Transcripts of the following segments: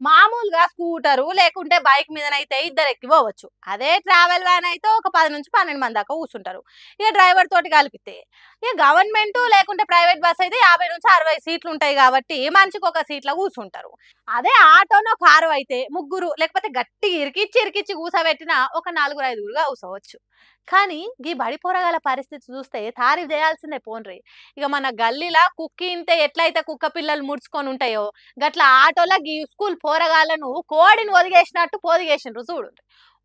మామూలుగా స్కూటరు లేకుంటే బైక్ మీదనైతే ఇద్దరు ఎక్కి పోవచ్చు. అదే ట్రావెల్ వ్యాన్ అయితే ఒక 10-12 మంది దాకా కూర్చుంటారు. ఇక డ్రైవర్ తోటి కలిపితే ఇక గవర్నమెంట్ లేకుంటే ప్రైవేట్ బస్ అయితే 50-60 సీట్లు ఉంటాయి కాబట్టి మనిషికి ఒక సీట్ల కూర్చుంటారు. అదే ఆటోనో కారు అయితే ముగ్గురు లేకపోతే గట్టిగా ఇరికిచ్చి ఇరికిచ్చి కూసబెట్టిన ఒక నలుగురు ఐదుగురుగా కూసోవచ్చు. కానీ ఈ బడి పోరగాల పరిస్థితి చూస్తే తారీఫ్ చేయాల్సిందే పోన్రి. ఇక మన గల్లీలా కుక్కి ఇంతే ఎట్లయితే కుక్క పిల్లలు ముడుచుకొని ఉంటాయో గట్ల ఆటోల గీ స్కూల్ పోరగాళ్ళను కోడిని ఒదిగేసినట్టు పొదిగేసిండ్రు చూడు.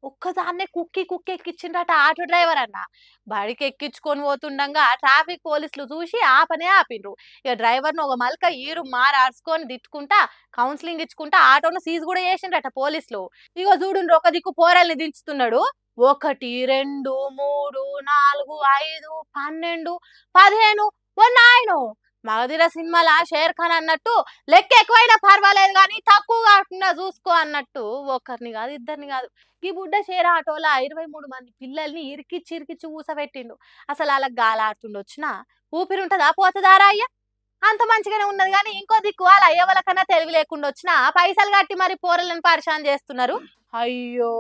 ఒక్కదాన్నే కుక్కి కుక్కి ఎక్కించిండట ఆటో డ్రైవర్ అన్న. బడికి ఎక్కించుకొని పోతుండగా ట్రాఫిక్ పోలీసులు చూసి ఆపనే ఆపిండ్రు. ఇక డ్రైవర్ను ఒక మల్క ఈరు మారార్చుకొని తిట్టుకుంటా కౌన్సిలింగ్ ఇచ్చుకుంటా ఆటోను సీజ్ కూడా చేసిండ్రట పోలీసులు. ఇగో చూడుండ్రి ఒక దిక్కు పోరల్ని దించుతున్నాడు. 1, 2, 3, 4, 5, 12, 15 ఓ నాయనో. మగధీర సినిమాల షేర్ ఖాన్ అన్నట్టు లెక్క ఎక్కువైనా పర్వాలేదు కానీ తక్కువ కాకుండా చూసుకో అన్నట్టు ఒకరిని కాదు ఇద్దరిని కాదు ఈ బుడ్డ షేర్ ఆటోలా 23 మంది పిల్లల్ని ఇరికిచ్చి ఇరికిచ్చి ఊసబెట్టిండు. అసలు అలా గాలాడుతుండొచ్చినా ఊపిరి ఉంటదా పోతుందారా అయ్యా. అంత మంచిగానే ఉన్నది కానీ ఇంకో దిక్కు వాళ్ళ అయ్య వాళ్ళకన్నా తెలివి లేకుండా వచ్చినా పైసలు కట్టి మరి పోరలను పరిశాన్ చేస్తున్నారు. అయ్యో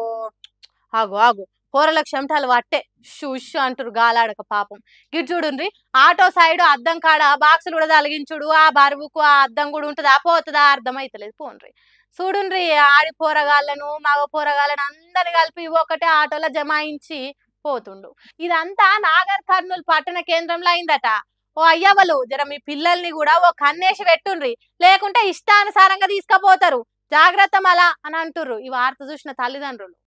ఆగు ఆగు పోరలకు చెమటాలు పట్టే షుష్ అంటారు గాలాడక పాపం. గిట్ చూడుండ్రి ఆటో సైడ్ అద్దం కాడ బాక్సులు కూడా తలిగించుడు ఆ బరువుకు ఆ అద్దం కూడా ఉంటుందా పోతుందా అర్థమైతలేదు పోన్రి. చూడుండ్రి ఆడి పోరగాళ్ళను మగ పోరగాళ్ళను అందరిని కలిపి ఒకటే ఆటోలో జమాయించి పోతుండు. ఇదంతా నాగర్ కర్నూలు పట్టణ కేంద్రంలో అయిందట. ఓ అయ్యవలు జర మీ పిల్లల్ని కూడా ఓ కన్నేసి పెట్టుండ్రి లేకుంటే ఇష్టానుసారంగా తీసుకుపోతారు. జాగ్రత్త మలా అని అంటుర్రు ఈ వార్త చూసిన తల్లిదండ్రులు.